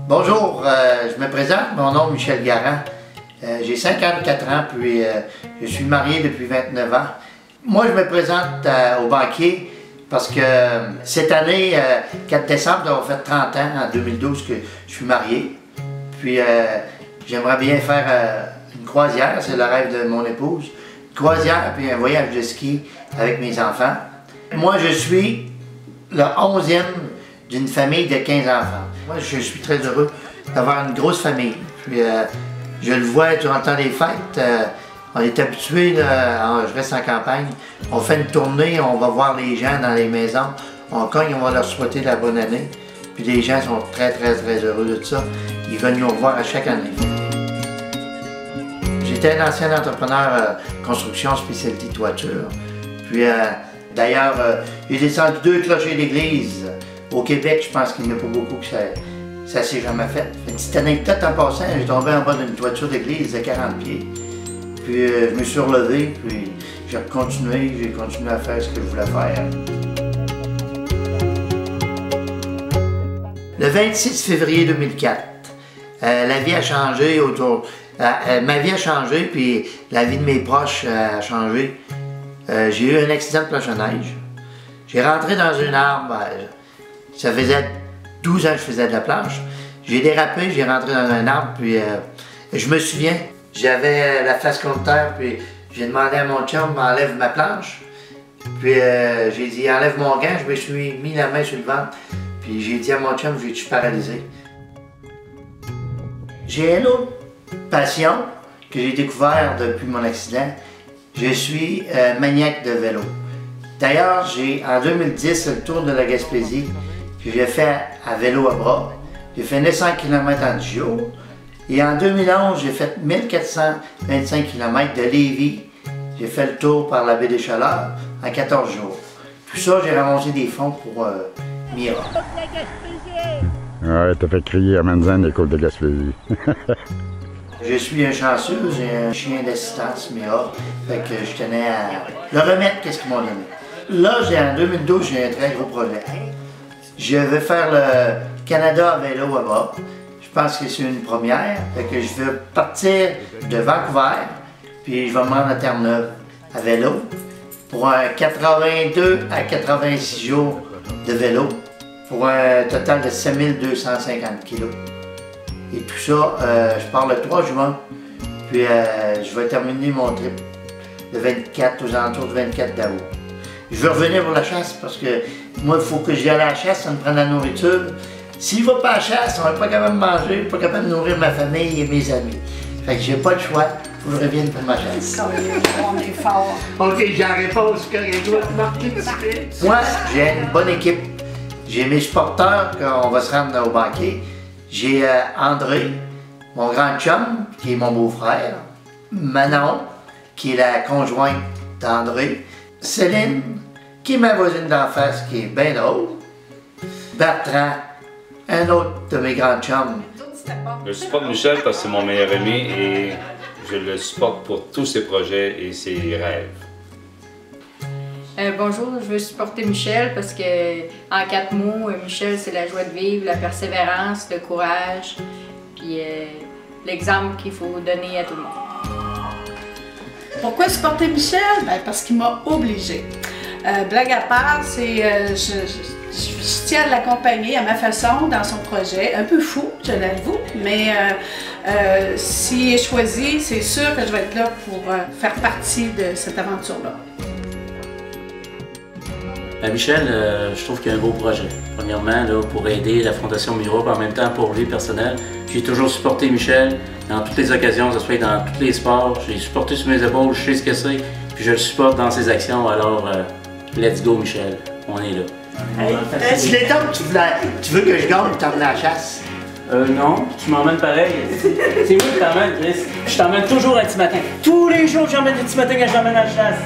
Bonjour, je me présente, mon nom est Michel Garand. J'ai 54 ans, puis je suis marié depuis 29 ans. Moi, je me présente au banquier parce que cette année, 4 décembre, on fait 30 ans, en 2012, que je suis marié. Puis j'aimerais bien faire une croisière, c'est le rêve de mon épouse. Une croisière, puis un voyage de ski avec mes enfants. Moi, je suis le 11e d'une famille de 15 enfants. Moi, je suis très heureux d'avoir une grosse famille. Puis, je le vois durant le temps des fêtes. On est habitués, je reste en campagne. On fait une tournée, on va voir les gens dans les maisons. On cogne, on va leur souhaiter la bonne année. Puis les gens sont très heureux de ça. Ils viennent nous revoir à chaque année. J'étais un ancien entrepreneur construction spécialité toiture. Puis d'ailleurs, j'ai descendu 2 clochers d'église. Au Québec, je pense qu'il n'y en a pas beaucoup que ça s'est jamais fait. Une petite anecdote en passant, j'ai tombé en bas d'une toiture d'église de 40 pieds. Puis je me suis relevé, puis j'ai continué à faire ce que je voulais faire. Le 26 février 2004, la vie a changé autour. Ma vie a changé, puis la vie de mes proches a changé. J'ai eu un accident de planche à neige. J'ai rentré dans une arbre. Ça faisait 12 ans que je faisais de la planche. J'ai dérapé, j'ai rentré dans un arbre, puis je me souviens, j'avais la face contre terre, puis j'ai demandé à mon chum, m'enlève ma planche. Puis j'ai dit, enlève mon gant, je me suis mis la main sur le ventre. Puis j'ai dit à mon chum, je suis paralysé. J'ai une autre passion que j'ai découvert depuis mon accident. Je suis maniaque de vélo. D'ailleurs, j'ai en 2010 le tour de la Gaspésie que j'ai fait à vélo à bras. J'ai fait 900 km en 10 jours. Et en 2011, j'ai fait 1425 km de Lévis. J'ai fait le tour par la baie des Chaleurs en 14 jours. Tout ça, j'ai ramassé des fonds pour Mira. Ouais, t'as fait crier à Manzane, les côtes de Gaspésie. Je suis un chanceux, j'ai un chien d'assistance Mira, fait que je tenais à le remettre qu'est-ce qu'ils m'ont donné. Là, en 2012, j'ai un très gros projet. Je vais faire le Canada à vélo à bras. Je pense que c'est une première, fait que je vais partir de Vancouver, puis je vais me rendre à Terre-Neuve à vélo pour un 82 à 86 jours de vélo pour un total de 7250 kg. Et tout ça, je pars le 3 juin, puis je vais terminer mon trip le 24, aux alentours du 24 d'août. Je vais revenir pour la chasse parce que moi, il faut que j'y aille à la chasse, ça me prend de la nourriture. S'il ne va pas à la chasse, on n'est pas capable de manger, pas capable de nourrir ma famille et mes amis. Fait que j'ai pas le choix, il faut que je revienne pour ma chasse. On est fort. OK, j'ai la réponse que je dois te marquer tout de suite. Moi, j'ai une bonne équipe. J'ai mes supporters, qu'on va se rendre au banquet. J'ai André, mon grand chum, qui est mon beau-frère. Manon, qui est la conjointe d'André. Céline, qui est ma voisine d'en face, qui est bien drôle. Bertrand, un autre de mes grands chums. Je supporte Michel parce que c'est mon meilleur ami et je le supporte pour tous ses projets et ses rêves. Bonjour, je veux supporter Michel parce que, en 4 mots, Michel, c'est la joie de vivre, la persévérance, le courage, puis l'exemple qu'il faut donner à tout le monde. Pourquoi supporter Michel? Ben, parce qu'il m'a obligée. Blague à part, c'est je tiens à l'accompagner à ma façon dans son projet, un peu fou, je l'avoue, mais s'il est choisi, c'est sûr que je vais être là pour faire partie de cette aventure-là. Michel, je trouve qu'il y a un beau projet. Premièrement, là, pour aider la Fondation Mira, puis en même temps pour lui personnel. J'ai toujours supporté Michel dans toutes les occasions, que ce soit dans tous les sports. J'ai supporté sur mes épaules, je sais ce que c'est, puis je le supporte dans ses actions. Alors, let's go Michel, on est là. Hey, si les temps tu veux que je gagne, tu t'emmènes à la chasse? Non, tu m'emmènes pareil. C'est moi qui t'emmène, Chris. Je t'emmène toujours un petit matin. Tous les jours, j'emmène des petits matins quand je t'emmène à la chasse.